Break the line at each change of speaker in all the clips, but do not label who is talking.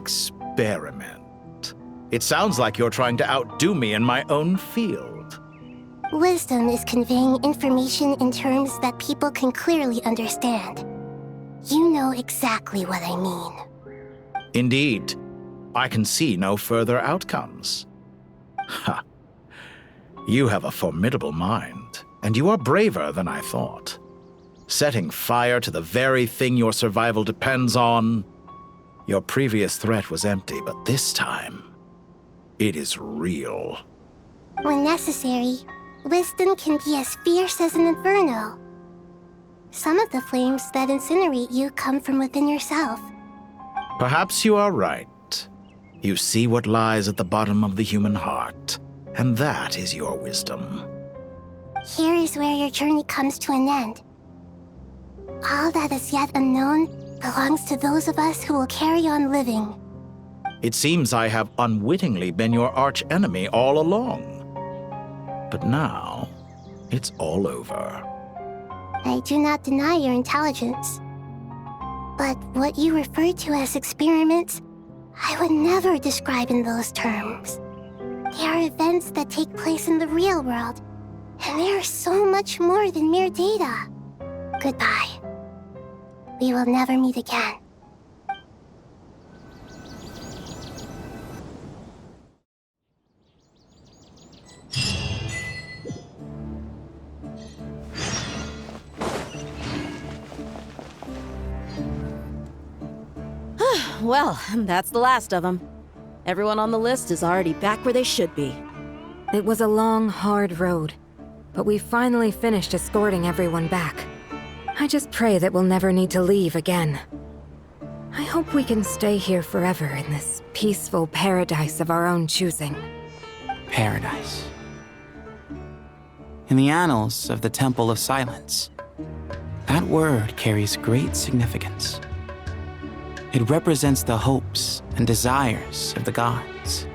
Experiment. It sounds like you're trying to outdo me in my own field.
Wisdom is conveying information in terms that people can clearly understand. You know exactly what I mean.
Indeed. I can see no further outcomes. Ha. You have a formidable mind, and you are braver than I thought. Setting fire to the very thing your survival depends on. Your previous threat was empty, but this time, it is real.
When necessary, wisdom can be as fierce as an inferno. Some of the flames that incinerate you come from within yourself.
Perhaps you are right. You see what lies at the bottom of the human heart, and that is your wisdom.
Here is where your journey comes to an end. All that is yet unknown belongs to those of us who will carry on living.
It seems I have unwittingly been your arch-enemy all along. But now, it's all over.
I do not deny your intelligence. But what you refer to as experiments, I would never describe in those terms. They are events that take place in the real world, and they are so much more than mere data. Goodbye. We will never meet again.
Well, that's the last of them. Everyone on the list is already back where they should be.
It was a long, hard road, but we finally finished escorting everyone back. I just pray that we'll never need to leave again. I hope we can stay here forever in this peaceful paradise of our own choosing.
Paradise. In the annals of the Temple of Silence, that word carries great significance. It represents the hopes and desires of the gods.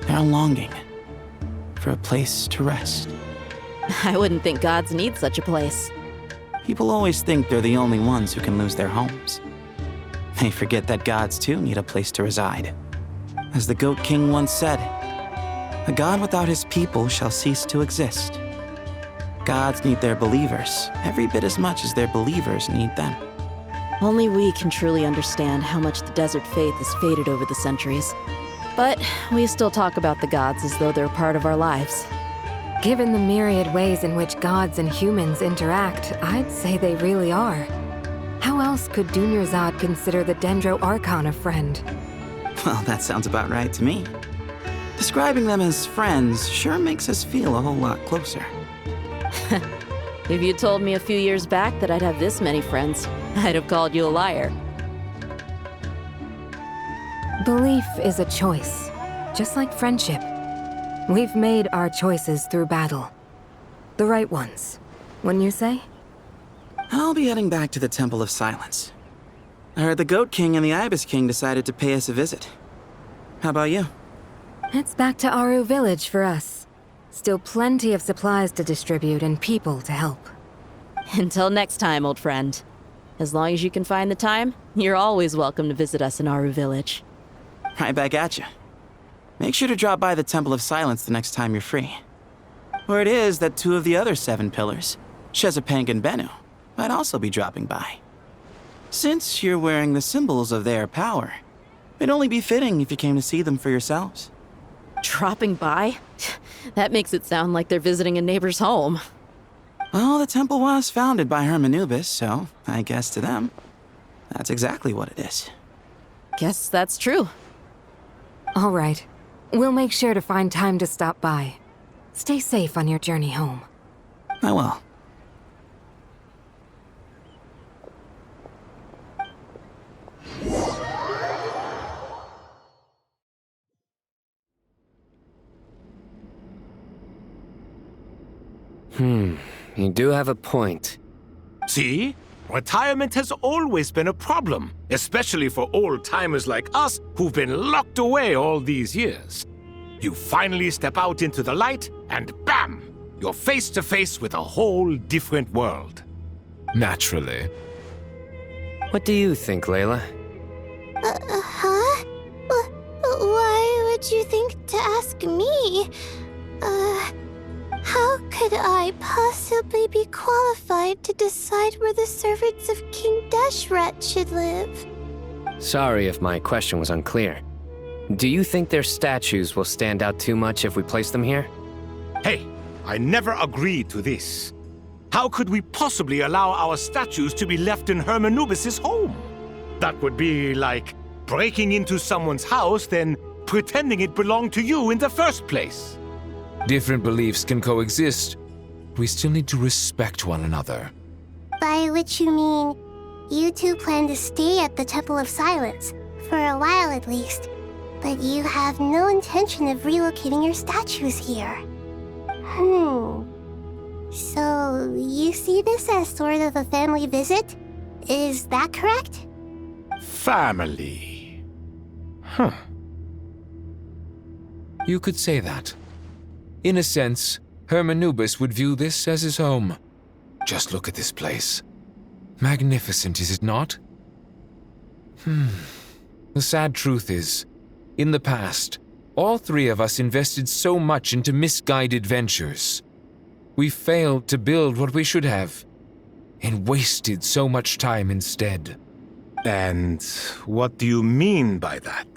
Their longing for a place to rest.
I wouldn't think gods need such a place.
People always think they're the only ones who can lose their homes. They forget that gods too need a place to reside. As the Goat King once said, "A god without his people shall cease to exist." Gods need their believers every bit as much as their believers need them.
Only we can truly understand how much the desert faith has faded over the centuries. But we still talk about the gods as though they're part of our lives.
Given the myriad ways in which gods and humans interact, I'd say they really are. How else could Dunyarzad consider the Dendro Archon a friend?
Well, that sounds about right to me. Describing them as friends sure makes us feel a whole lot closer.
If you told me a few years back that I'd have this many friends, I'd have called you a liar.
Belief is a choice, just like friendship. We've made our choices through battle. The right ones, wouldn't you say?
I'll be heading back to the Temple of Silence. I heard the Goat King and the Ibis King decided to pay us a visit. How about you?
It's back to Aru Village for us. Still plenty of supplies to distribute and people to help.
Until next time, old friend. As long as you can find the time, you're always welcome to visit us in Aru Village.
Right back at you. Make sure to drop by the Temple of Silence the next time you're free. Word is that 2 of the other 7 pillars, Shezapang and Bennu, might also be dropping by. Since you're wearing the symbols of their power, it'd only be fitting if you came to see them for yourselves.
Dropping by? That makes it sound like they're visiting a neighbor's home.
Well, the temple was founded by Hermanubis, so I guess to them, that's exactly what it is.
Guess that's true.
All right. We'll make sure to find time to stop by. Stay safe on your journey home.
I will.
You do have a point.
See? Retirement has always been a problem, especially for old-timers like us who've been locked away all these years. You finally step out into the light, and bam! You're face to face with a whole different world.
Naturally. What do you think, Layla?
Huh? ask me, how could I possibly be qualified to decide where the servants of King Deshret should live?
Sorry if my question was unclear. Do you think their statues will stand out too much if we place them here?
Hey, I never agreed to this. How could we possibly allow our statues to be left in Hermanubis' home? That would be like breaking into someone's house, then pretending it belonged to you in the first place.
Different beliefs can coexist. We still need to respect one another.
By which you mean, you two plan to stay at the Temple of Silence, for a while at least, but you have no intention of relocating your statues here. So, you see this as sort of a family visit? Is that correct?
Family.
You could say that. In a sense, Hermanubis would view this as his home. Just look at this place. Magnificent, is it not? The sad truth is, in the past, all three of us invested so much into misguided ventures. We failed to build what we should have, and wasted so much time instead.
And what do you mean by that?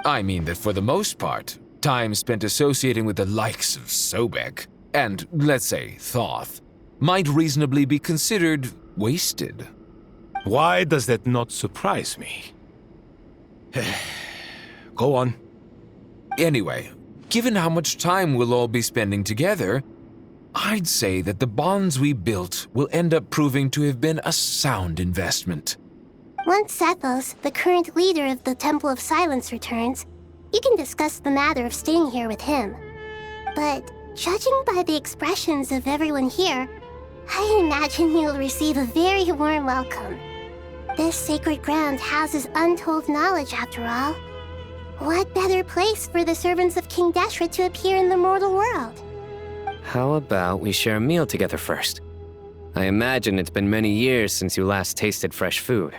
I mean that for the most part, time spent associating with the likes of Sobek, and, let's say, Thoth, might reasonably be considered wasted.
Why does that not surprise me? Go on.
Anyway, given how much time we'll all be spending together, I'd say that the bonds we built will end up proving to have been a sound investment.
Once Sethos, the current leader of the Temple of Silence, returns, you can discuss the matter of staying here with him. But judging by the expressions of everyone here, I imagine you'll receive a very warm welcome. This sacred ground houses untold knowledge, after all. What better place for the servants of King Deshret to appear in the mortal world?
How about we share a meal together first? I imagine it's been many years since you last tasted fresh food.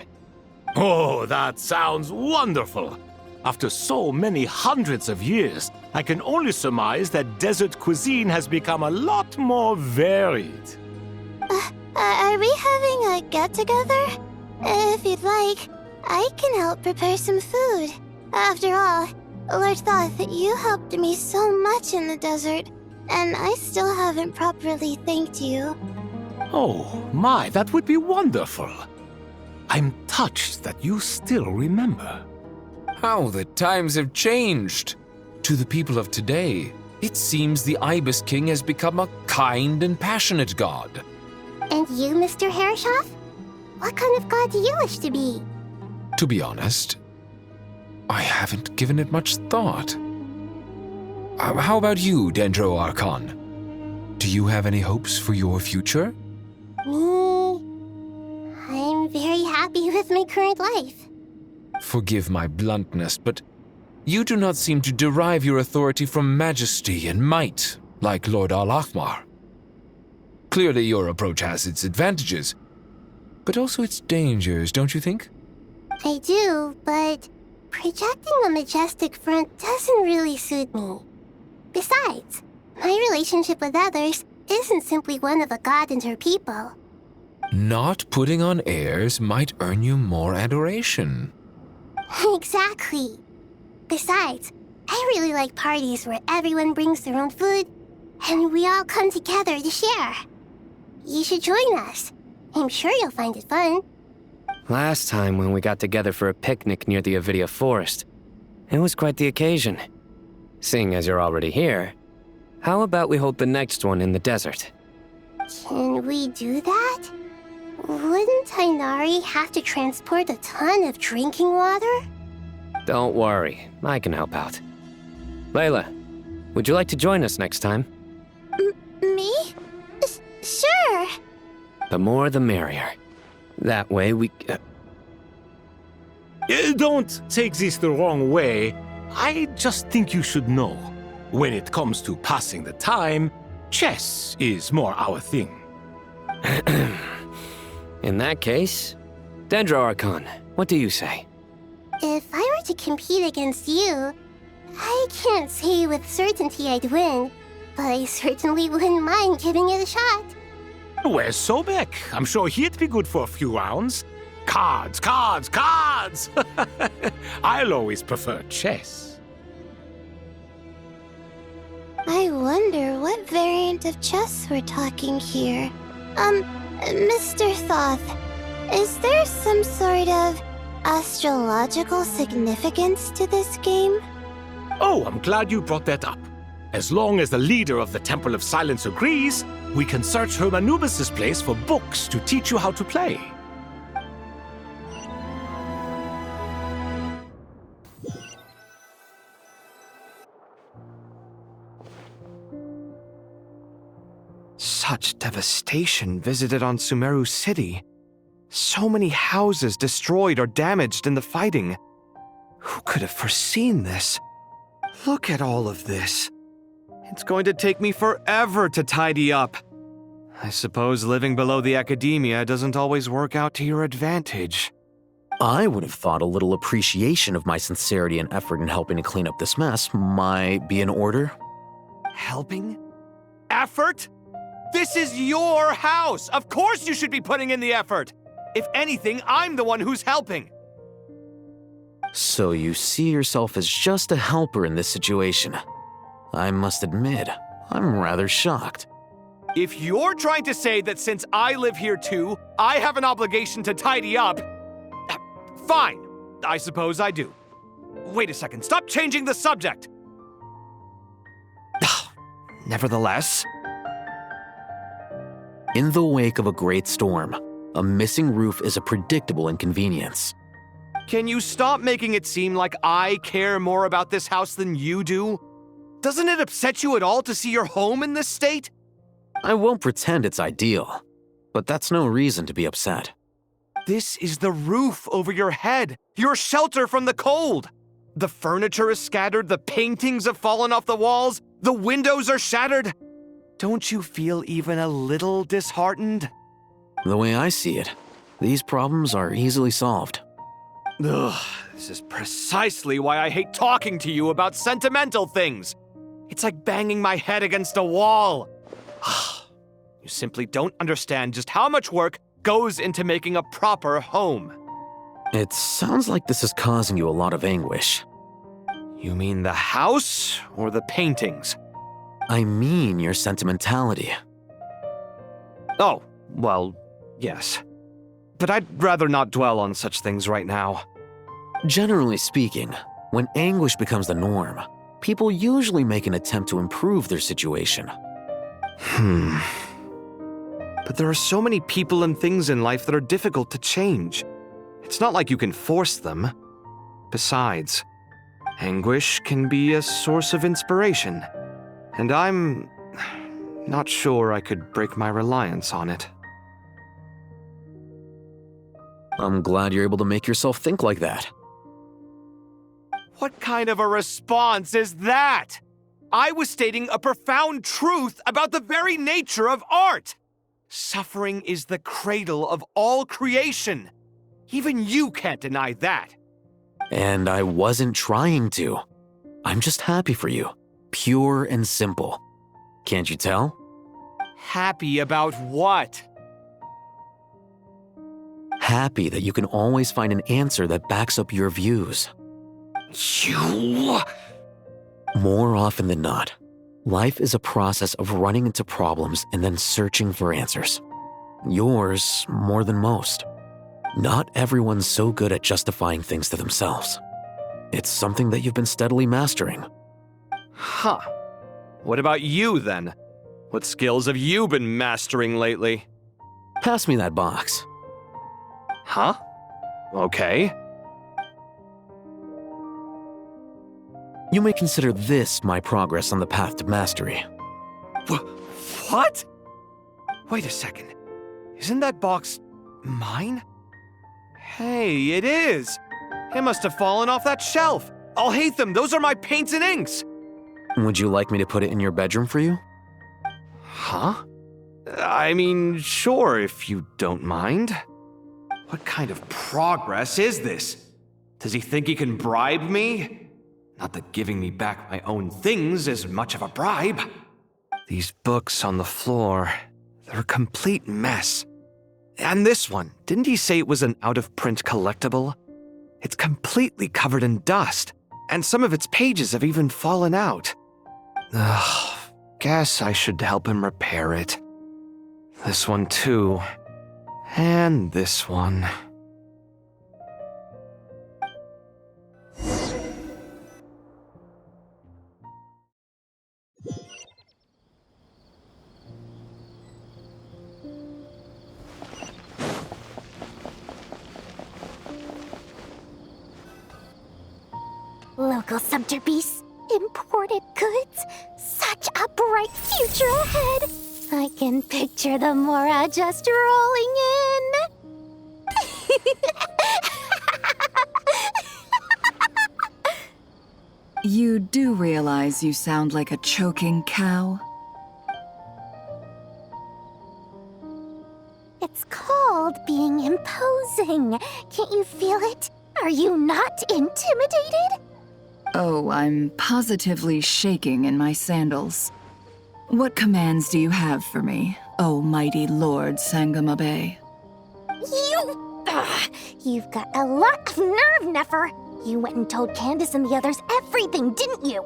Oh, that sounds wonderful! After so many hundreds of years, I can only surmise that desert cuisine has become a lot more varied.
Are we having a get-together? If you'd like, I can help prepare some food. After all, Lord Thoth, you helped me so much in the desert, and I still haven't properly thanked you.
Oh, my, that would be wonderful. I'm touched that you still remember.
How the times have changed! To the people of today, it seems the Ibis King has become a kind and passionate god.
And you, Mr. Herreshoff? What kind of god do you wish to be?
To be honest, I haven't given it much thought. How about you, Dendro Archon? Do you have any hopes for your future?
Me? I'm very happy with my current life.
Forgive my bluntness, but you do not seem to derive your authority from majesty and might, like Lord Al-Ahmar. Clearly your approach has its advantages, but also its dangers, don't you think?
I do, but projecting a majestic front doesn't really suit me. Besides, my relationship with others isn't simply one of a god and her people.
Not putting on airs might earn you more adoration.
Exactly. Besides, I really like parties where everyone brings their own food, and we all come together to share. You should join us. I'm sure you'll find it fun.
Last time when we got together for a picnic near the Avidia Forest, it was quite the occasion. Seeing as you're already here, how about we hold the next one in the desert?
Can we do that? Wouldn't Tainari have to transport a ton of drinking water?
Don't worry, I can help out. Layla, would you like to join us next time?
Me? Sure.
The more the merrier. That way we...
Don't take this the wrong way. I just think you should know. When it comes to passing the time, chess is more our thing.
In that case, Dendro Archon, what do you say?
If I were to compete against you, I can't say with certainty I'd win, but I certainly wouldn't mind giving it a shot.
Where's Sobek? I'm sure he'd be good for a few rounds. Cards, cards, cards! I'll always prefer chess.
I wonder what variant of chess we're talking here. Mr. Thoth, is there some sort of astrological significance to this game?
Oh, I'm glad you brought that up. As long as the leader of the Temple of Silence agrees, we can search Hermanubis' place for books to teach you how to play.
Such devastation visited on Sumeru City. So many houses destroyed or damaged in the fighting. Who could have foreseen this? Look at all of this. It's going to take me forever to tidy up. I suppose living below the academia doesn't always work out to your advantage.
I would have thought a little appreciation of my sincerity and effort in helping to clean up this mess might be in order.
Helping? Effort? This is your house! Of course you should be putting in the effort! If anything, I'm the one who's helping!
So you see yourself as just a helper in this situation. I must admit, I'm rather shocked.
If you're trying to say that since I live here too, I have an obligation to tidy up, fine, I suppose I do. Wait a second, stop changing the subject! Nevertheless...
In the wake of a great storm, a missing roof is a predictable inconvenience.
Can you stop making it seem like I care more about this house than you do? Doesn't it upset you at all to see your home in this state?
I won't pretend it's ideal, but that's no reason to be upset.
This is the roof over your head, your shelter from the cold. The furniture is scattered, the paintings have fallen off the walls, the windows are shattered. Don't you feel even a little disheartened?
The way I see it, these problems are easily solved.
Ugh, this is precisely why I hate talking to you about sentimental things. It's like banging my head against a wall. You simply don't understand just how much work goes into making a proper home.
It sounds like this is causing you a lot of anguish.
You mean the house or the paintings?
I mean your sentimentality.
Oh, well, yes. But I'd rather not dwell on such things right now.
Generally speaking, when anguish becomes the norm, people usually make an attempt to improve their situation.
But there are so many people and things in life that are difficult to change. It's not like you can force them. Besides, anguish can be a source of inspiration. And I'm not sure I could break my reliance on it.
I'm glad you're able to make yourself think like that.
What kind of a response is that? I was stating a profound truth about the very nature of art. Suffering is the cradle of all creation. Even you can't deny that.
And I wasn't trying to. I'm just happy for you. Pure and simple. Can't you tell?
Happy about what?
Happy that you can always find an answer that backs up your views.
You...
More often than not, life is a process of running into problems and then searching for answers. Yours more than most. Not everyone's so good at justifying things to themselves. It's something that you've been steadily mastering.
Huh. What about you, then? What skills have you been mastering lately?
Pass me that box.
Huh? Okay.
You may consider this my progress on the path to mastery.
What? Wait a second. Isn't that box mine? Hey, it is! It must have fallen off that shelf. I'll hate them. Those are my paints and inks.
Would you like me to put it in your bedroom for you?
Huh? I mean, sure, if you don't mind. What kind of progress is this? Does he think he can bribe me? Not that giving me back my own things is much of a bribe. These books on the floor, they're a complete mess. And this one, didn't he say it was an out-of-print collectible? It's completely covered in dust, and some of its pages have even fallen out. Ugh, guess I should help him repair it. This one too. And this one.
Local subterbeasts, imported goods, such a bright future ahead. I can picture the Mora just rolling in.
You do realize you sound like a choking cow?
It's called being imposing. Can't you feel it? Are you not intimidated?
Oh, I'm positively shaking in my sandals. What commands do you have for me, oh mighty Lord Sangamabe?
You've got a lot of nerve, Nefer. You went and told Candace and the others everything, didn't you?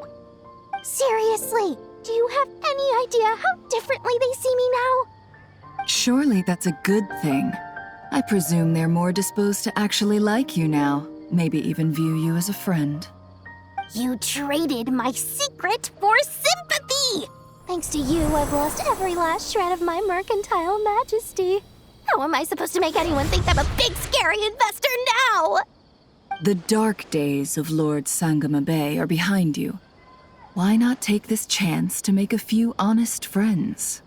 Seriously, do you have any idea how differently they see me now?
Surely that's a good thing. I presume they're more disposed to actually like you now, maybe even view you as a friend.
You traded my secret for sympathy! Thanks to you, I've lost every last shred of my mercantile majesty. How am I supposed to make anyone think I'm a big, scary investor now?
The dark days of Lord Sangamabe are behind you. Why not take this chance to make a few honest friends?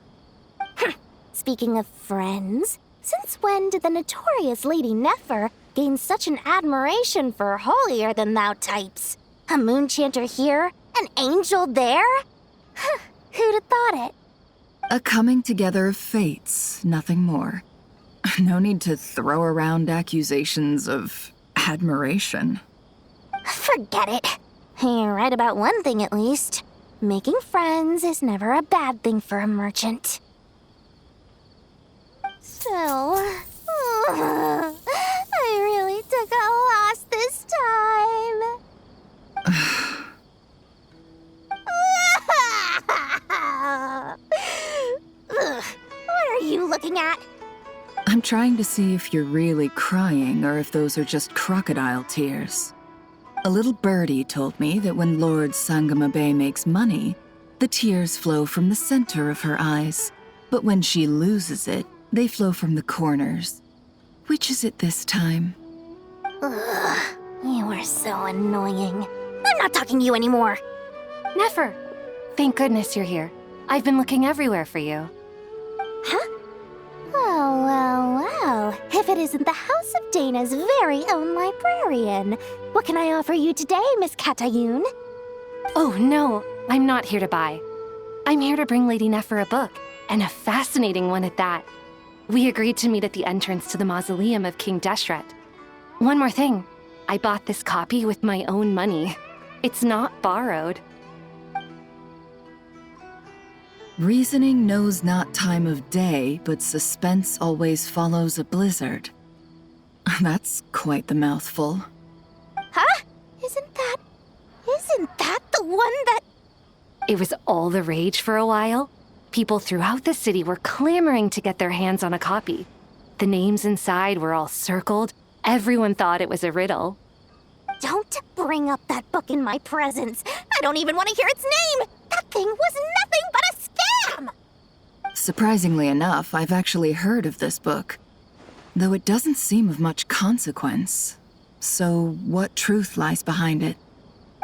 Speaking of friends, since when did the notorious Lady Nefer gain such an admiration for holier-than-thou types? A moon chanter here, an angel there? Who'd have thought it?
A coming together of fates, nothing more. No need to throw around accusations of admiration.
Forget it. You're right about one thing at least. Making friends is never a bad thing for a merchant. So, I really took a loss this time. What are you looking at?
I'm trying to see if you're really crying or if those are just crocodile tears. A little birdie told me that when Lord Sangamabe makes money, the tears flow from the center of her eyes, but when she loses it, they flow from the corners. Which is it this time?
Ugh, you are so annoying. I'm not talking to you anymore.
Nefer, thank goodness you're here. I've been looking everywhere for you.
Huh? Well. If it isn't the House of Dana's very own librarian. What can I offer you today, Miss Katayun?
Oh, no, I'm not here to buy. I'm here to bring Lady Nefer a book, and a fascinating one at that. We agreed to meet at the entrance to the mausoleum of King Deshret. One more thing, I bought this copy with my own money. It's not borrowed.
Reasoning knows not time of day, but suspense always follows a blizzard. That's quite the mouthful.
Huh? Isn't that the one that...
It was all the rage for a while. People throughout the city were clamoring to get their hands on a copy. The names inside were all circled. Everyone thought it was a riddle.
Don't bring up that book in my presence. I don't even want to hear its name. That thing was nothing but a scam.
Surprisingly enough, I've actually heard of this book, though it doesn't seem of much consequence. So what truth lies behind it?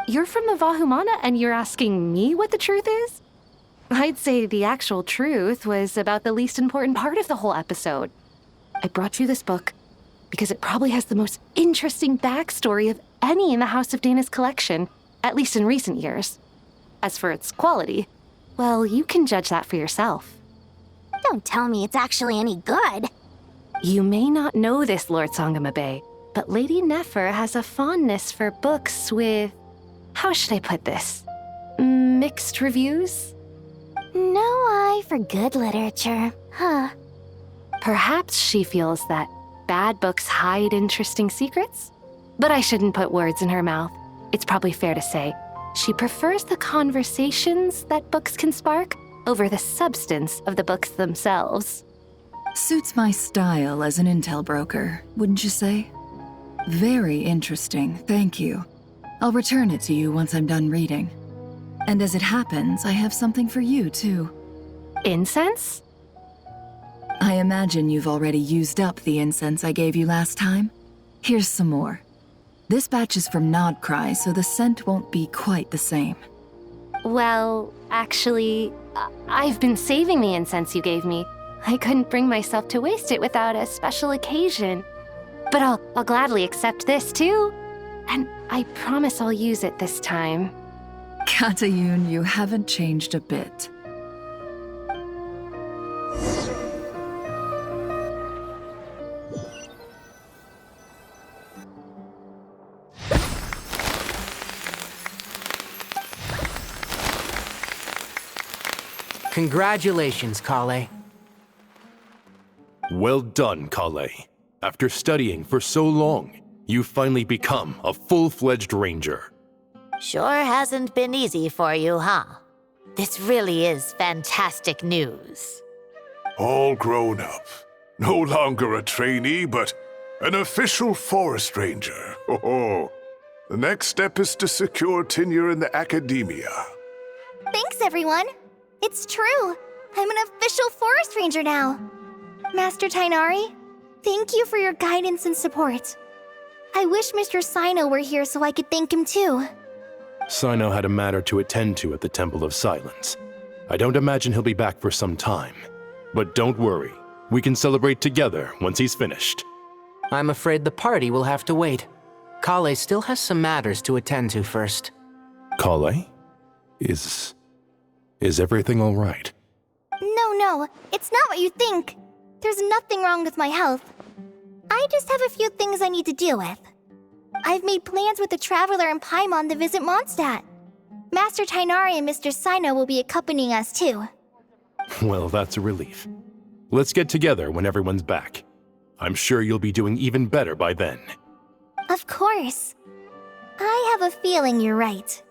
You're from the Vahumana and you're asking me what the truth is? I'd say the actual truth was about the least important part of the whole episode. I brought you this book because it probably has the most interesting backstory of any in the House of Dana's collection, at least in recent years. As for its quality, well, you can judge that for yourself.
Don't tell me it's actually any good.
You may not know this, Lord Sangamabe, but Lady Nefer has a fondness for books with, how should I put this? Mixed reviews?
No eye for good literature, huh?
Perhaps she feels that bad books hide interesting secrets? But I shouldn't put words in her mouth. It's probably fair to say she prefers the conversations that books can spark over the substance of the books themselves.
Suits my style as an intel broker, wouldn't you say? Very interesting, thank you. I'll return it to you once I'm done reading. And as it happens, I have something for you, too.
Incense?
I imagine you've already used up the incense I gave you last time. Here's some more. This batch is from Nodcry, so the scent won't be quite the same.
Well, actually, I've been saving the incense you gave me. I couldn't bring myself to waste it without a special occasion. But I'll gladly accept this, too. And I promise I'll use it this time.
Katayun, you haven't changed a bit.
Congratulations, Kale.
Well done, Kale. After studying for so long, you've finally become a full-fledged ranger.
Sure hasn't been easy for you, huh? This really is fantastic news.
All grown up. No longer a trainee, but an official forest ranger. Oh, the next step is to secure tenure in the academia.
Thanks, everyone. It's true. I'm an official forest ranger now. Master Tainari, thank you for your guidance and support. I wish Mr. Sino were here so I could thank him too.
Sino had a matter to attend to at the Temple of Silence. I don't imagine he'll be back for some time. But don't worry, we can celebrate together once he's finished.
I'm afraid the party will have to wait. Kale still has some matters to attend to first.
Kale? Is everything all right?
No, it's not what you think. There's nothing wrong with my health. I just have a few things I need to deal with. I've made plans with the Traveler and Paimon to visit Mondstadt. Master Tainari and Mr. Sino will be accompanying us too.
Well, that's a relief. Let's get together when everyone's back. I'm sure you'll be doing even better by then.
Of course. I have a feeling you're right.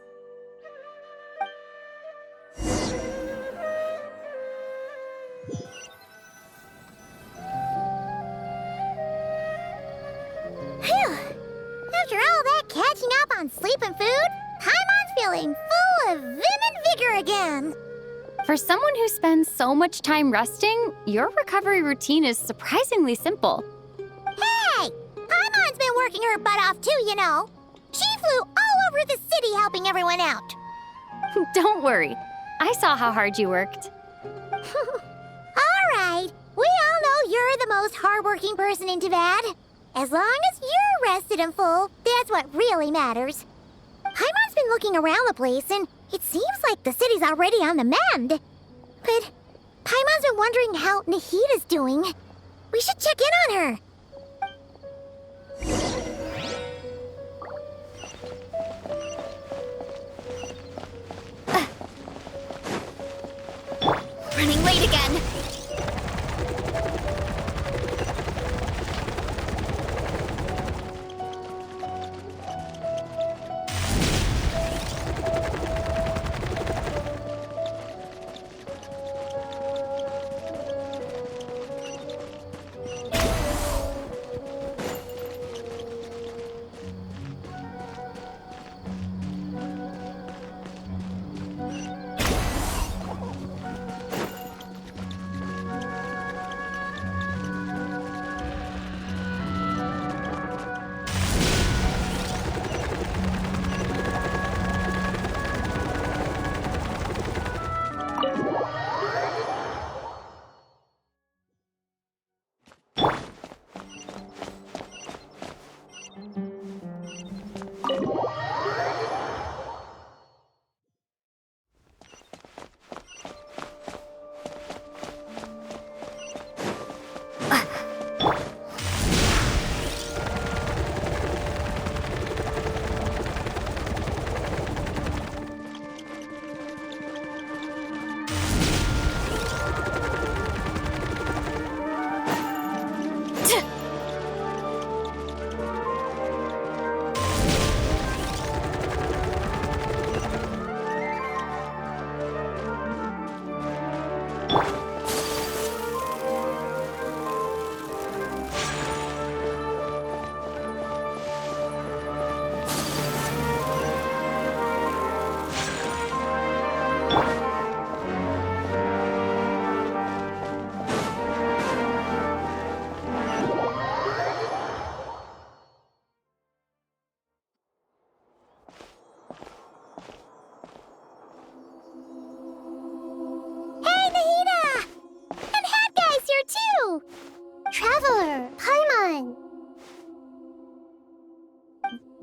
Phew! After all that catching up on sleep and food, Paimon's feeling full of vim and vigor again.
For someone who spends so much time resting, your recovery routine is surprisingly simple.
Hey! Paimon's been working her butt off too, you know. She flew all over the city helping everyone out.
Don't worry. I saw how hard you worked.
All right. We all know you're the most hardworking person in Tavad. As long as you're rested and full, that's what really matters. Paimon's been looking around the place, and it seems like the city's already on the mend. But Paimon's been wondering how Nahida's doing. We should check in on her.
Running late again.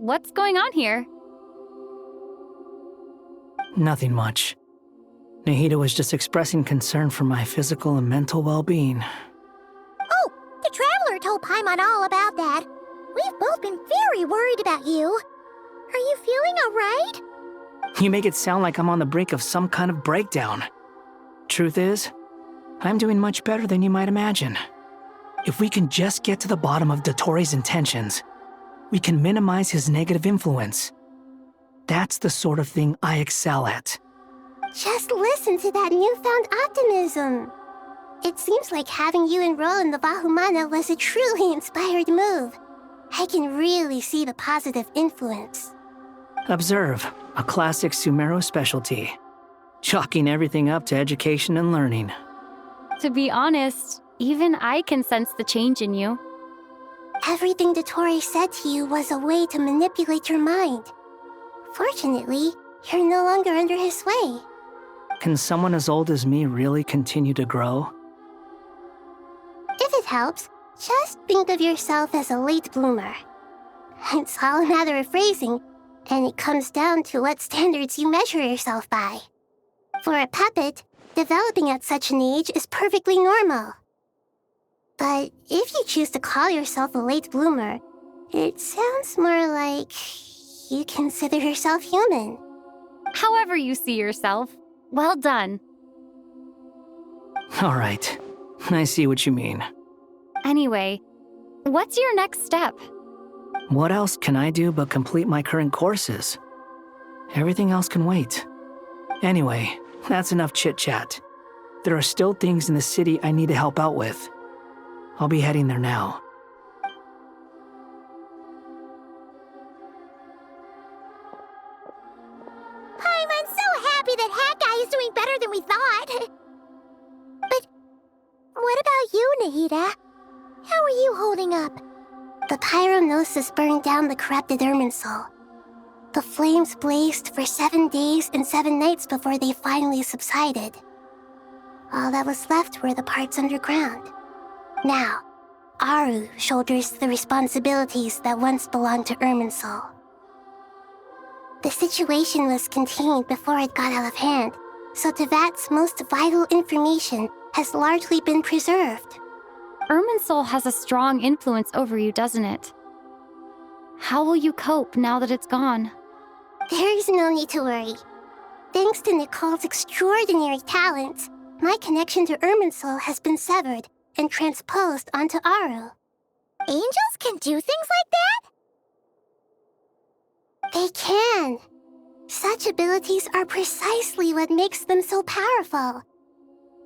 what's going on here?
Nothing much. Nahida was just expressing concern for my physical and mental well-being.
Oh, the Traveler told Paimon all about that. We've both been very worried about you. Are you feeling alright?
You make it sound like I'm on the brink of some kind of breakdown. Truth is, I'm doing much better than you might imagine. If we can just get to the bottom of Dottoro's intentions, we can minimize his negative influence. That's the sort of thing I excel at.
Just listen to that newfound optimism. It seems like having you enroll in the Vahumana was a truly inspired move. I can really see the positive influence.
Observe, a classic Sumeru specialty. Chalking everything up to education and learning.
To be honest, even I can sense the change in you.
Everything Dottore said to you was a way to manipulate your mind. Fortunately, you're no longer under his sway.
Can someone as old as me really continue to grow?
If it helps, just think of yourself as a late bloomer. It's all a matter of phrasing, and it comes down to what standards you measure yourself by. For a puppet, developing at such an age is perfectly normal. But if you choose to call yourself a late bloomer, it sounds more like you consider yourself human.
However you see yourself, well done.
All right, I see what you mean.
Anyway, what's your next step?
What else can I do but complete my current courses? Everything else can wait. Anyway, that's enough chit-chat. There are still things in the city I need to help out with. I'll be heading there now.
Paimon's so happy that Hat Guy is doing better than we thought. But what about you, Nahida? How are you holding up?
The pyronosis burned down the corrupted Irminsul. The flames blazed for 7 days and 7 nights before they finally subsided. All that was left were the parts underground. Now, Aru shoulders the responsibilities that once belonged to Irminsul. The situation was contained before it got out of hand, so Tevat's most vital information has largely been preserved.
Irminsul has a strong influence over you, doesn't it? How will you cope now that it's gone?
There is no need to worry. Thanks to Nicole's extraordinary talents, my connection to Irminsul has been severed and transposed onto Aru.
Angels can do things like that?
They can. Such abilities are precisely what makes them so powerful.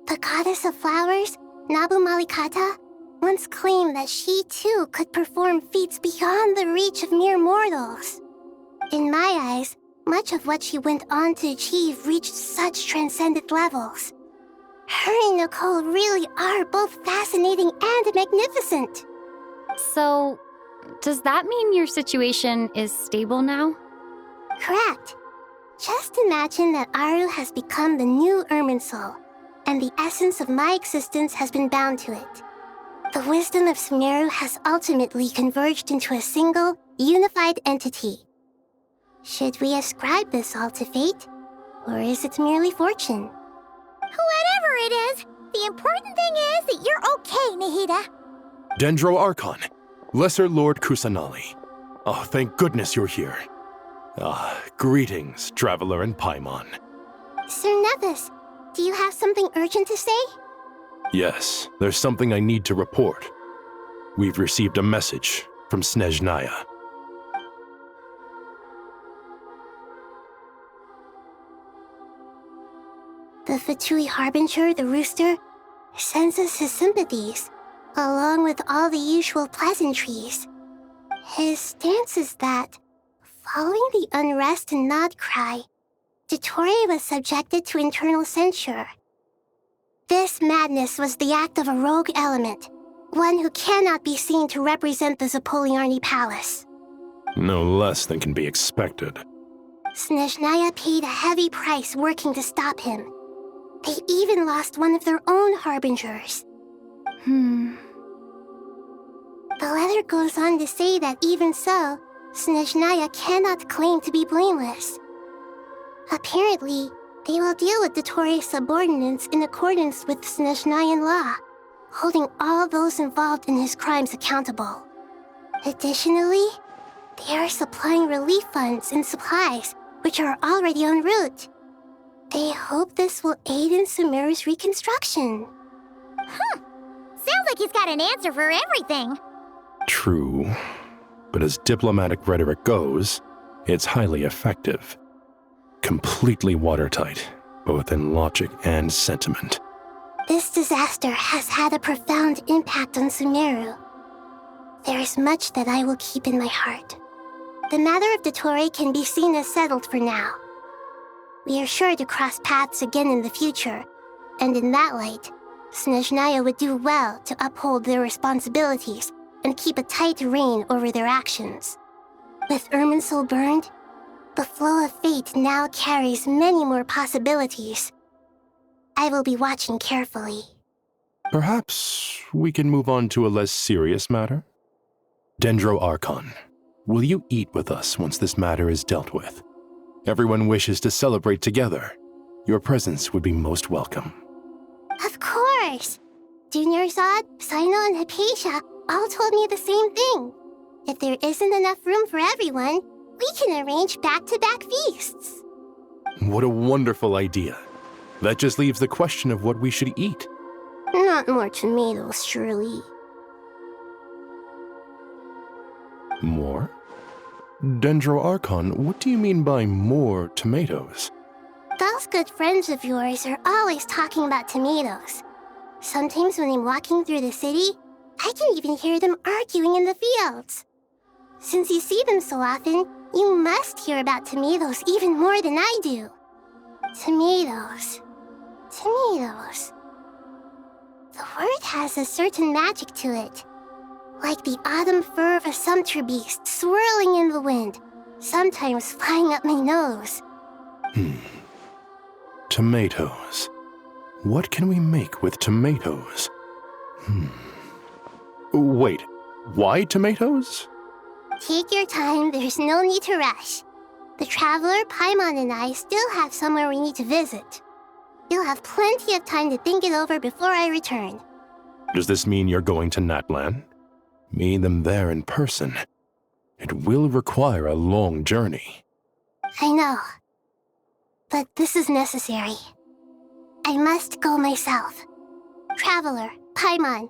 The goddess of flowers, Nabu Malikata, once claimed that she too could perform feats beyond the reach of mere mortals. In my eyes, much of what she went on to achieve reached such transcendent levels. Her and Nicole really are both fascinating and magnificent.
So, does that mean your situation is stable now?
Correct. Just imagine that Aru has become the new Irminsul, and the essence of my existence has been bound to it. The wisdom of Sumeru has ultimately converged into a single, unified entity. Should we ascribe this all to fate, or is it merely fortune?
Whatever it is, the important thing is that you're okay, Nahida.
Dendro Archon, Lesser Lord Kusanali. Oh, thank goodness you're here. Greetings, Traveler and Paimon.
Sir Nepis, do you have something urgent to say?
Yes, there's something I need to report. We've received a message from Snezhnaya.
The Fatui Harbinger, the rooster, sends us his sympathies, along with all the usual pleasantries. His stance is that, following the unrest and Nod cry, Dottore was subjected to internal censure. This madness was the act of a rogue element, one who cannot be seen to represent the Zapoliarni Palace.
No less than can be expected.
Snezhnaya paid a heavy price working to stop him. They even lost one of their own harbingers. The letter goes on to say that even so, Snezhnaya cannot claim to be blameless. Apparently, they will deal with Dottore subordinates in accordance with Snezhnayan law, holding all those involved in his crimes accountable. Additionally, they are supplying relief funds and supplies, which are already en route. They hope this will aid in Sumeru's reconstruction.
Sounds like he's got an answer for everything.
True. But as diplomatic rhetoric goes, it's highly effective. Completely watertight, both in logic and sentiment.
This disaster has had a profound impact on Sumeru. There is much that I will keep in my heart. The matter of Dottore can be seen as settled for now. We are sure to cross paths again in the future, and in that light, Snezhnaya would do well to uphold their responsibilities and keep a tight rein over their actions. With Irminsul burned, the flow of fate now carries many more possibilities. I will be watching carefully.
Perhaps we can move on to a less serious matter? Dendro Archon, will you eat with us once this matter is dealt with? Everyone wishes to celebrate together. Your presence would be most welcome.
Of course! Junior Zod, Sino, and Hypatia all told me the same thing. If there isn't enough room for everyone, we can arrange back-to-back feasts.
What a wonderful idea. That just leaves the question of what we should eat.
Not more tomatoes, surely.
More? Dendro Archon, what do you mean by more tomatoes?
Those good friends of yours are always talking about tomatoes. Sometimes when I'm walking through the city, I can even hear them arguing in the fields. Since you see them so often, you must hear about tomatoes even more than I do. Tomatoes. Tomatoes. The word has a certain magic to it. Like the autumn fur of a sumpter beast swirling in the wind, sometimes flying up my nose.
Tomatoes. What can we make with tomatoes? Wait, why tomatoes?
Take your time, there's no need to rush. The Traveler, Paimon, and I still have somewhere we need to visit. You'll have plenty of time to think it over before I return.
Does this mean you're going to Natlan? Meet them there in person. It will require a long journey.
I know. But this is necessary. I must go myself. Traveler, Paimon,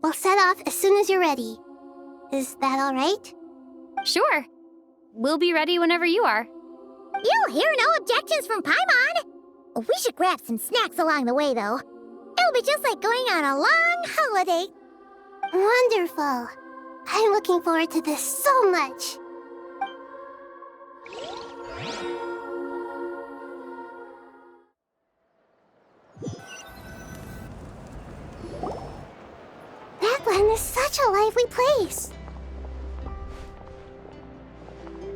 we'll set off as soon as you're ready. Is that all right?
Sure. We'll be ready whenever you are.
You'll hear no objections from Paimon. We should grab some snacks along the way, though. It'll be just like going on a long holiday.
Wonderful. I'm looking forward to this so much. Natlan is such a lively place.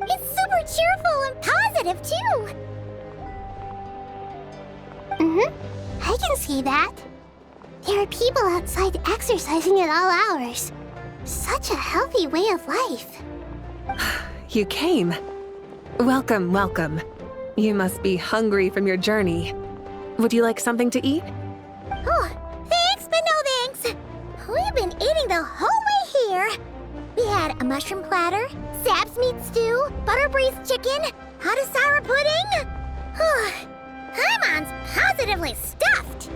It's super cheerful and positive, too.
I can see that. There are people outside exercising at all hours. Such a healthy way of life.
You came. Welcome, welcome. You must be hungry from your journey. Would you like something to eat?
Oh, thanks, but no thanks. We've been eating the whole way here. We had a mushroom platter, Sap's meat stew, butter braised chicken, Hadasara pudding. Paimon's positively stuffed.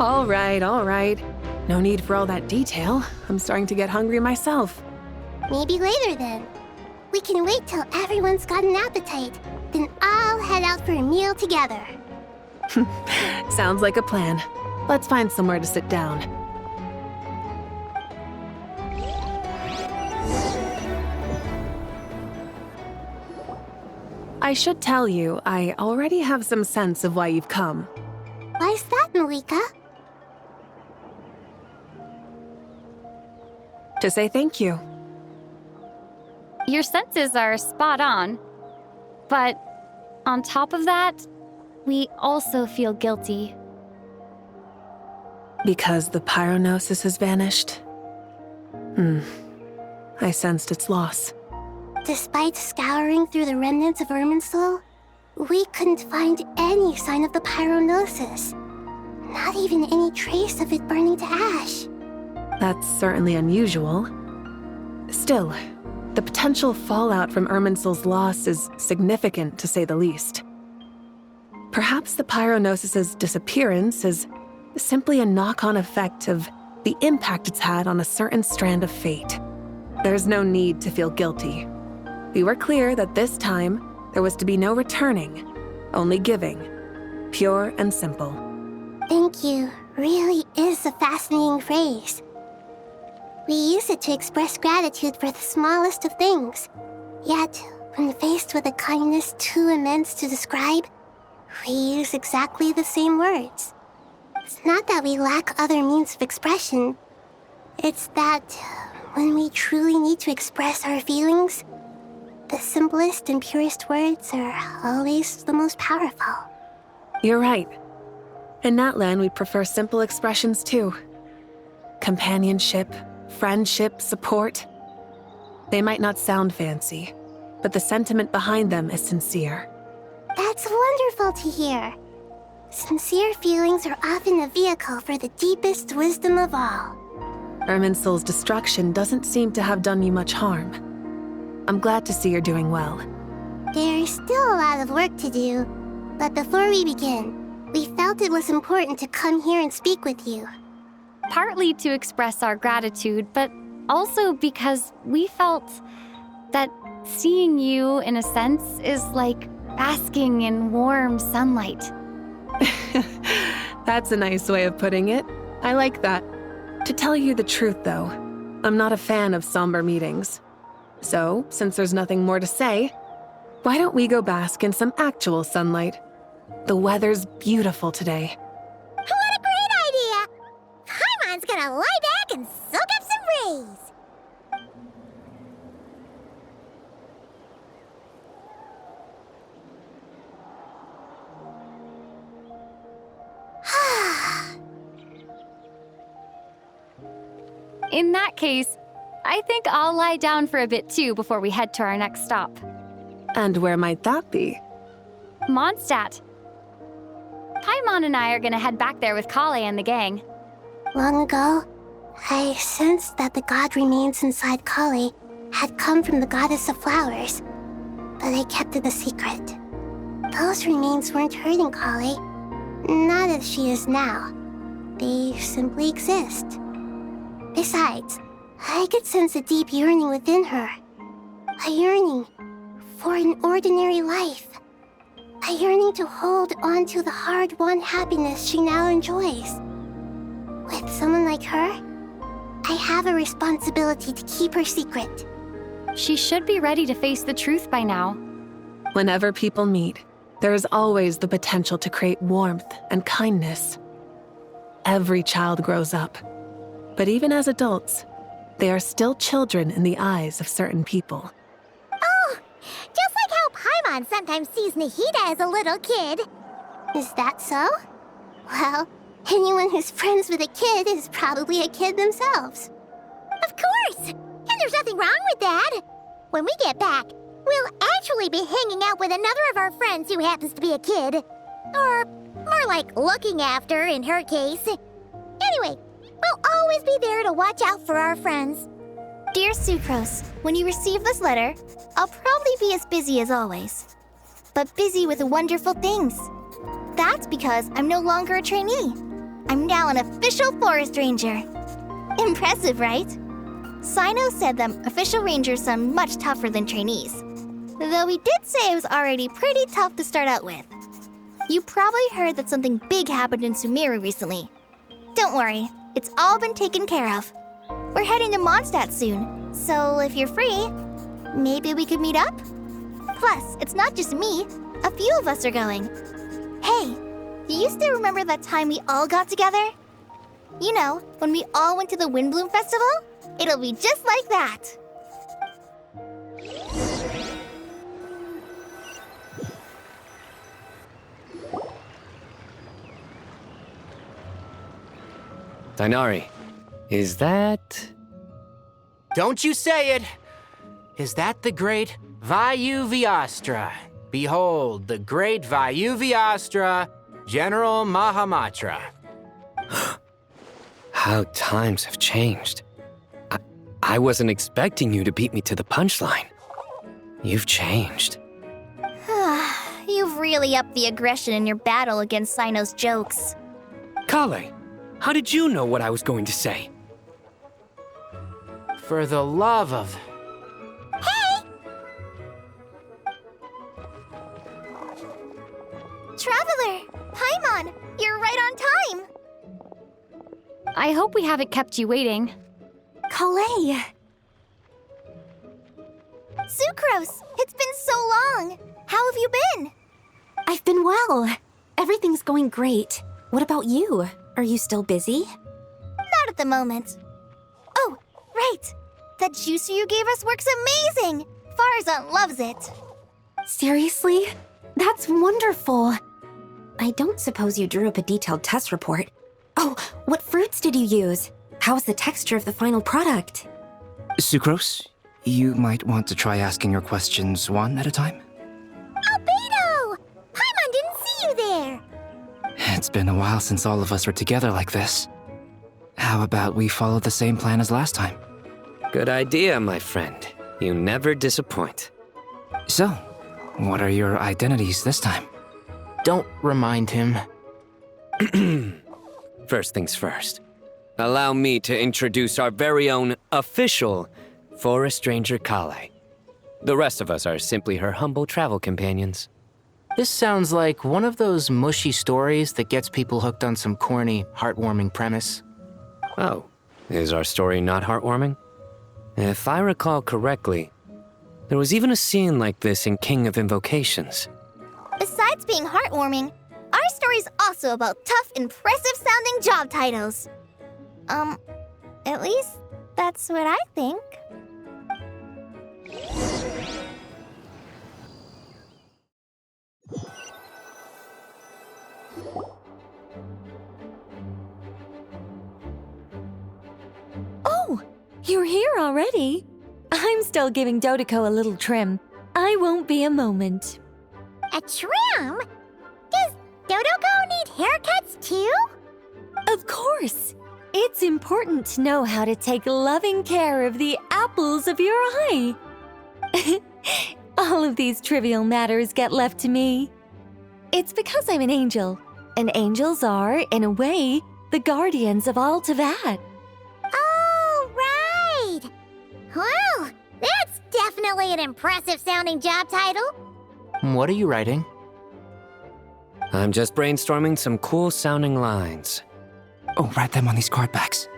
All right, all right. No need for all that detail. I'm starting to get hungry myself.
Maybe later then. We can wait till everyone's got an appetite, then I'll head out for a meal together.
Sounds like a plan. Let's find somewhere to sit down. I should tell you, I already have some sense of why you've come.
Why's that, Malika?
To say thank you.
Your senses are spot on. But on top of that, we also feel guilty.
Because the pyronosis has vanished? I sensed its loss.
Despite scouring through the remnants of Irminsul, we couldn't find any sign of the pyronosis. Not even any trace of it burning to ash.
That's certainly unusual. Still, the potential fallout from Irminsul's loss is significant, to say the least. Perhaps the pyronosis's disappearance is simply a knock-on effect of the impact it's had on a certain strand of fate. There's no need to feel guilty. We were clear that this time, there was to be no returning, only giving. Pure and simple.
Thank you really is a fascinating phrase. We use it to express gratitude for the smallest of things. Yet, when faced with a kindness too immense to describe, we use exactly the same words. It's not that we lack other means of expression. It's that when we truly need to express our feelings, the simplest and purest words are always the most powerful.
You're right. In Natlan, we prefer simple expressions too. Companionship, friendship, support. They might not sound fancy, but the sentiment behind them is sincere.
That's wonderful to hear. Sincere feelings are often a vehicle for the deepest wisdom of all.
Irminsul's destruction doesn't seem to have done you much harm. I'm glad to see you're doing well.
There's still a lot of work to do, but before we begin, we felt it was important to come here and speak with you.
Partly to express our gratitude, but also because we felt that seeing you, in a sense, is like basking in warm sunlight.
That's a nice way of putting it. I like that. To tell you the truth, though, I'm not a fan of somber meetings. So, since there's nothing more to say, why don't we go bask in some actual sunlight? The weather's beautiful today.
What a great idea! Paimon's gonna lie back and soak up some rays.
In that case, I think I'll lie down for a bit too before we head to our next stop.
And where might that be?
Mondstadt. Paimon and I are gonna head back there with Kale and the gang.
Long ago, I sensed that the god remains inside Kale had come from the goddess of flowers, but I kept it a secret. Those remains weren't hurting Kale, not as she is now. They simply exist. Besides, I could sense a deep yearning within her. A yearning for an ordinary life. A yearning to hold on to the hard-won happiness she now enjoys. With someone like her, I have a responsibility to keep her secret.
She should be ready to face the truth by now.
Whenever people meet, there is always the potential to create warmth and kindness. Every child grows up. But even as adults, they are still children in the eyes of certain people.
Oh, just like how Paimon sometimes sees Nahida as a little kid.
Is that so? Well, anyone who's friends with a kid is probably a kid themselves.
Of course! And there's nothing wrong with that. When we get back, we'll actually be hanging out with another of our friends who happens to be a kid. Or more like looking after, in her case. Anyway, we'll always be there to watch out for our friends.
Dear Sucrose, when you receive this letter, I'll probably be as busy as always. But busy with wonderful things. That's because I'm no longer a trainee. I'm now an official forest ranger. Impressive, right? Sino said them official rangers sound much tougher than trainees. Though he did say it was already pretty tough to start out with. You probably heard that something big happened in Sumeru recently. Don't worry, it's all been taken care of. We're heading to Mondstadt soon, so if you're free, maybe we could meet up? Plus, it's not just me, a few of us are going. Hey, do you still remember that time we all got together? You know, when we all went to the Windbloom Festival? It'll be just like that.
Dainari, is that...
Don't you say it! Is that the great Vayu Vyastra? Behold, the great Vayu Vyastra, General Mahamatra.
How times have changed. I wasn't expecting you to beat me to the punchline. You've changed.
You've really upped the aggression in your battle against Sino's jokes.
Kale, how did you know what I was going to say?
For the love of...
Hey! Traveler! Paimon! You're right on time!
I hope we haven't kept you waiting.
Kalei! Sucrose! It's been so long! How have you been?
I've been well. Everything's going great. What about you? Are you still busy?
Not at the moment. Oh, right! That juicer you gave us works amazing! Farzan loves it.
Seriously? That's wonderful. I don't suppose you drew up a detailed test report. Oh, what fruits did you use? How's the texture of the final product?
Sucrose, you might want to try asking your questions one at a time.
Albedo! Paimon didn't see you there!
It's been a while since all of us were together like this. How about we follow the same plan as last time?
Good idea, my friend. You never disappoint.
So, what are your identities this time?
Don't remind him.
First things first. Allow me to introduce our very own official Forest Ranger Kale. The rest of us are simply her humble travel companions.
This sounds like one of those mushy stories that gets people hooked on some corny, heartwarming premise.
Oh, is our story not heartwarming? If I recall correctly, there was even a scene like this in King of Invocations.
Besides being heartwarming, our story's also about tough, impressive-sounding job titles. At least that's what I think.
Oh, you're here already? I'm still giving Dodeko a little trim. I won't be a moment.
A trim? Does Dodoko need haircuts too?
Of course. It's important to know how to take loving care of the apples of your eye. All of these trivial matters get left to me. It's because I'm an angel, and angels are, in a way, the guardians of all Tavad.
Oh, right! Well, that's definitely an impressive-sounding job title.
What are you writing?
I'm just brainstorming some cool-sounding lines.
Oh, write them on these card backs.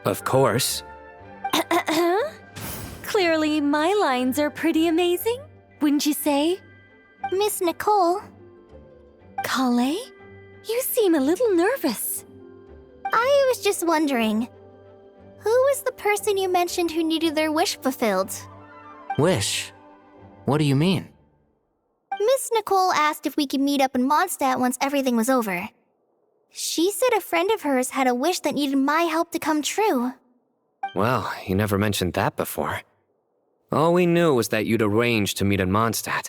Of course.
Clearly, my lines are pretty amazing, wouldn't you say?
Miss Nicole.
Kale? You seem a little nervous.
I was just wondering, who was the person you mentioned who needed their wish fulfilled?
Wish? What do you mean?
Miss Nicole asked if we could meet up in Mondstadt once everything was over. She said a friend of hers had a wish that needed my help to come true.
Well, you never mentioned that before. All we knew was that you'd arranged to meet in Mondstadt.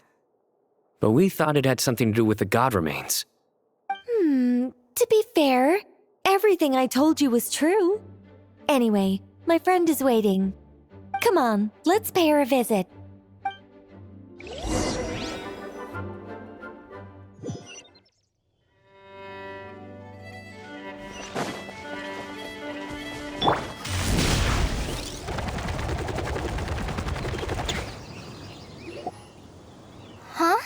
But we thought it had something to do with the god remains.
To be fair, everything I told you was true. Anyway, my friend is waiting. Come on, let's pay her a visit.
Huh?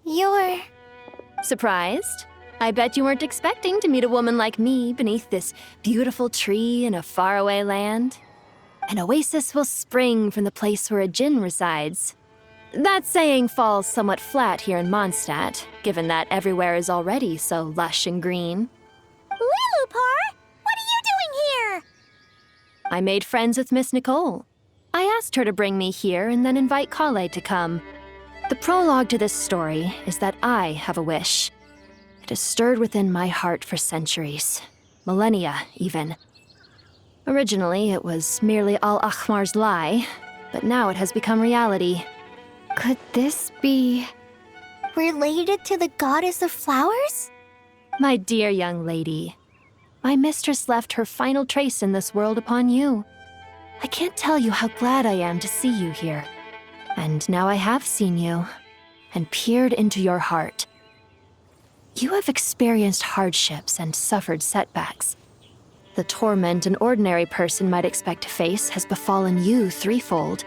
You're...
Surprised? I bet you weren't expecting to meet a woman like me beneath this beautiful tree in a faraway land. An oasis will spring from the place where a djinn resides. That saying falls somewhat flat here in Mondstadt, given that everywhere is already so lush and green.
Lilupar, what are you doing here?
I made friends with Miss Nicole. I asked her to bring me here and then invite Kale to come. The prologue to this story is that I have a wish. It has stirred within my heart for centuries. Millennia, even. Originally, it was merely Al-Ahmar's lie, but now it has become reality.
Could this be
related to the goddess of flowers?
My dear young lady, my mistress left her final trace in this world upon you. I can't tell you how glad I am to see you here. And now I have seen you, and peered into your heart. You have experienced hardships and suffered setbacks. The torment an ordinary person might expect to face has befallen you threefold.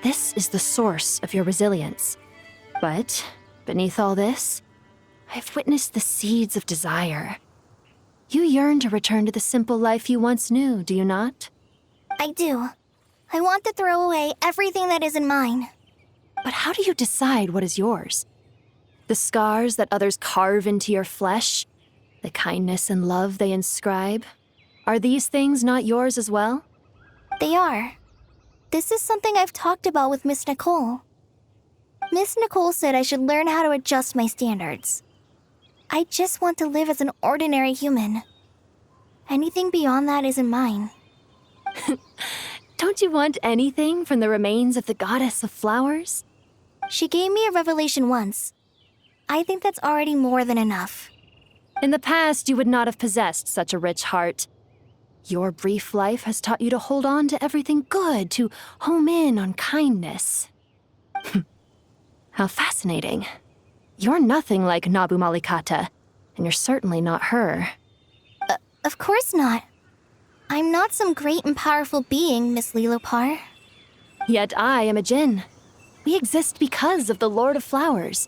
This is the source of your resilience. But beneath all this, I've witnessed the seeds of desire. You yearn to return to the simple life you once knew, do you not?
I do. I want to throw away everything that isn't mine.
But how do you decide what is yours? The scars that others carve into your flesh? The kindness and love they inscribe? Are these things not yours as well?
They are. This is something I've talked about with Miss Nicole. Miss Nicole said I should learn how to adjust my standards. I just want to live as an ordinary human. Anything beyond that isn't mine.
Don't you want anything from the remains of the goddess of flowers?
She gave me a revelation once. I think that's already more than enough.
In the past, you would not have possessed such a rich heart. Your brief life has taught you to hold on to everything good, to home in on kindness. How fascinating. You're nothing like Nabu Malikata, and you're certainly not her.
Of course not. I'm not some great and powerful being, Miss Lilopar.
Yet I am a Jinn. We exist because of the Lord of Flowers.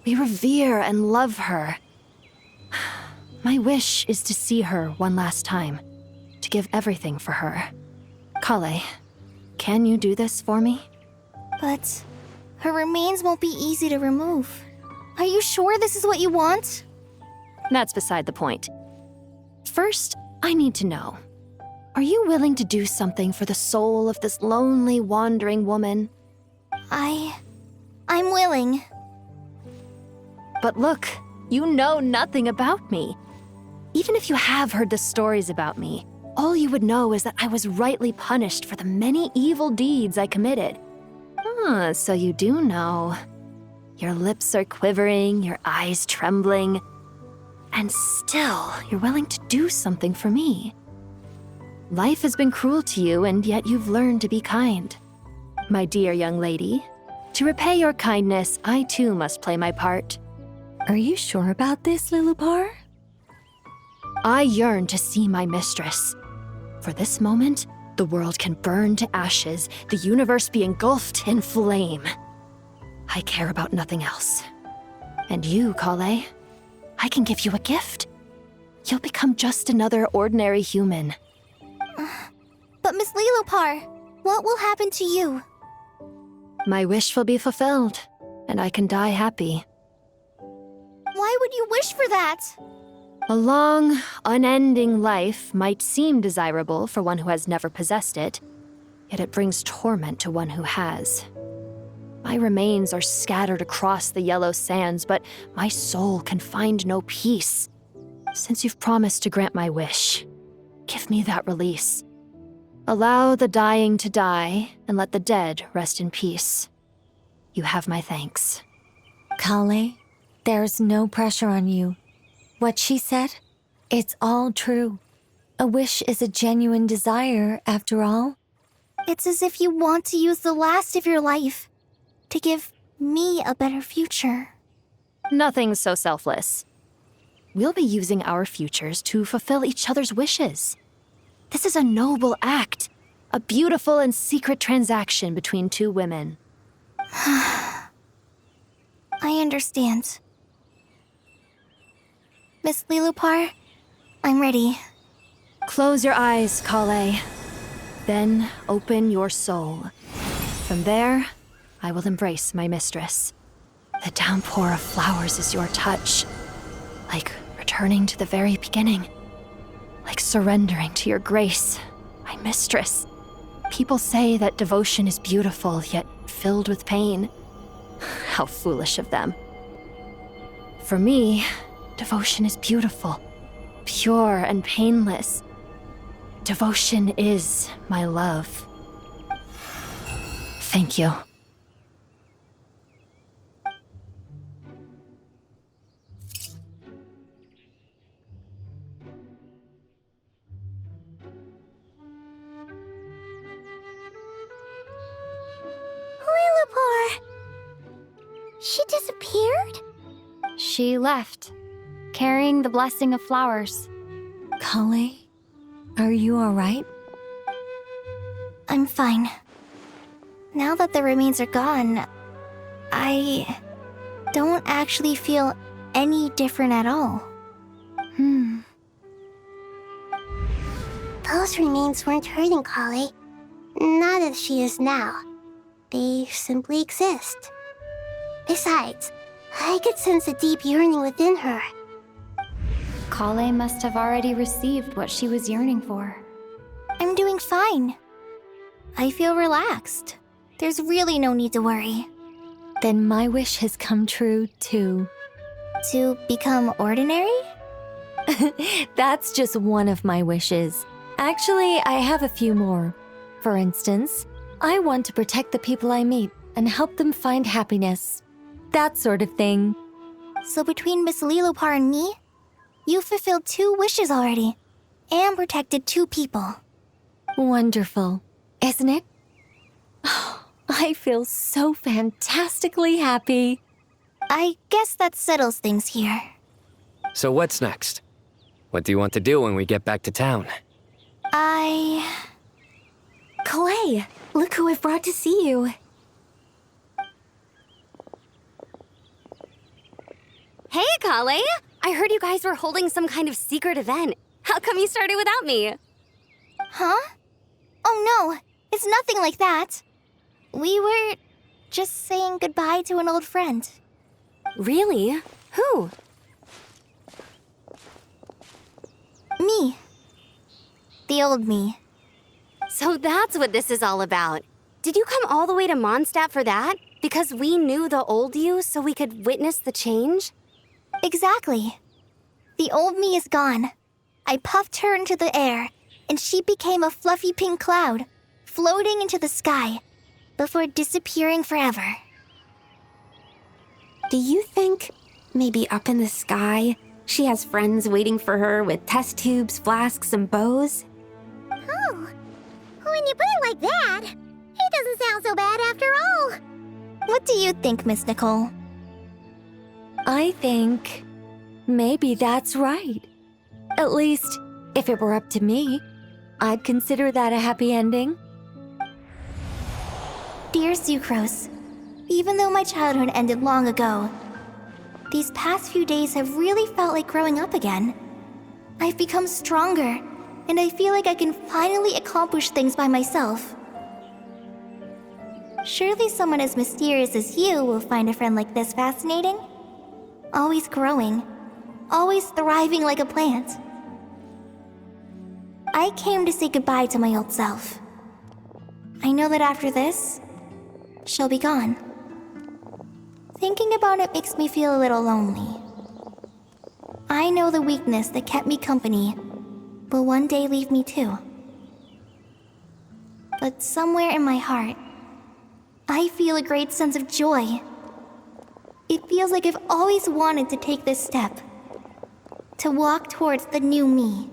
We revere and love her. My wish is to see her one last time, to give everything for her. Kale, can you do this for me?
But her remains won't be easy to remove. Are you sure this is what you want?
That's beside the point. First, I need to know. Are you willing to do something for the soul of this lonely, wandering woman?
I'm willing.
But look, you know nothing about me. Even if you have heard the stories about me, all you would know is that I was rightly punished for the many evil deeds I committed. So you do know. Your lips are quivering, your eyes trembling, and still you're willing to do something for me. Life has been cruel to you, and yet you've learned to be kind. My dear young lady, to repay your kindness, I too must play my part.
Are you sure about this, Lilopar?
I yearn to see my mistress. For this moment, the world can burn to ashes, the universe be engulfed in flame. I care about nothing else. And you, Kale, I can give you a gift. You'll become just another ordinary human.
But Miss Lilopar, what will happen to you?
My wish will be fulfilled, and I can die happy.
Why would you wish for that?
A long, unending life might seem desirable for one who has never possessed it, yet it brings torment to one who has. My remains are scattered across the yellow sands, but my soul can find no peace. Since you've promised to grant my wish, give me that release. Allow the dying to die, and let the dead rest in peace. You have my thanks.
Kale, there's no pressure on you. What she said, it's all true. A wish is a genuine desire, after all.
It's as if you want to use the last of your life to give me a better future.
Nothing so selfless. We'll be using our futures to fulfill each other's wishes. This is a noble act, a beautiful and secret transaction between two women.
I understand. Miss Lilopar, I'm ready.
Close your eyes, Kale. Then open your soul. From there, I will embrace my mistress. The downpour of flowers is your touch. Like returning to the very beginning. Like surrendering to your grace, my mistress. People say that devotion is beautiful, yet filled with pain. How foolish of them. For me, devotion is beautiful, pure and painless. Devotion is my love.
Thank you.
Lillipore! She disappeared?
She left, carrying the blessing of flowers.
Kale, are you alright?
I'm fine. Now that the remains are gone, I don't actually feel any different at all.
Those remains weren't hurting Kale. Not as she is now. They simply exist. Besides, I could sense a deep yearning within her.
Kale must have already received what she was yearning for.
I'm doing fine. I feel relaxed. There's really no need to worry.
Then my wish has come true, too.
To become ordinary?
That's just one of my wishes. Actually, I have a few more. For instance, I want to protect the people I meet and help them find happiness. That sort of thing.
So between Miss Lillipore and me, you fulfilled 2 wishes already, and protected 2 people.
Wonderful, isn't it? I feel so fantastically happy.
I guess that settles things here.
So what's next? What do you want to do when we get back to town?
Clay, look who I've brought to see you.
Hey, Kale! I heard you guys were holding some kind of secret event. How come you started without me?
Huh? Oh no, it's nothing like that. We were just saying goodbye to an old friend.
Really? Who?
Me. The old me.
So that's what this is all about. Did you come all the way to Mondstadt for that? Because we knew the old you so we could witness the change?
Exactly. The old me is gone. I puffed her into the air, and she became a fluffy pink cloud, floating into the sky, before disappearing forever.
Do you think, maybe up in the sky, she has friends waiting for her with test tubes, flasks, and bows?
Oh, when you put it like that, it doesn't sound so bad after all.
What do you think, Miss Nicole?
I think maybe that's right. At least, if it were up to me, I'd consider that a happy ending.
Dear Sucrose, even though my childhood ended long ago, these past few days have really felt like growing up again. I've become stronger, and I feel like I can finally accomplish things by myself. Surely someone as mysterious as you will find a friend like this fascinating. Always growing, always thriving like a plant. I came to say goodbye to my old self. I know that after this, she'll be gone. Thinking about it makes me feel a little lonely. I know the weakness that kept me company will one day leave me too. But somewhere in my heart, I feel a great sense of joy. It feels like I've always wanted to take this step, to walk towards the new me.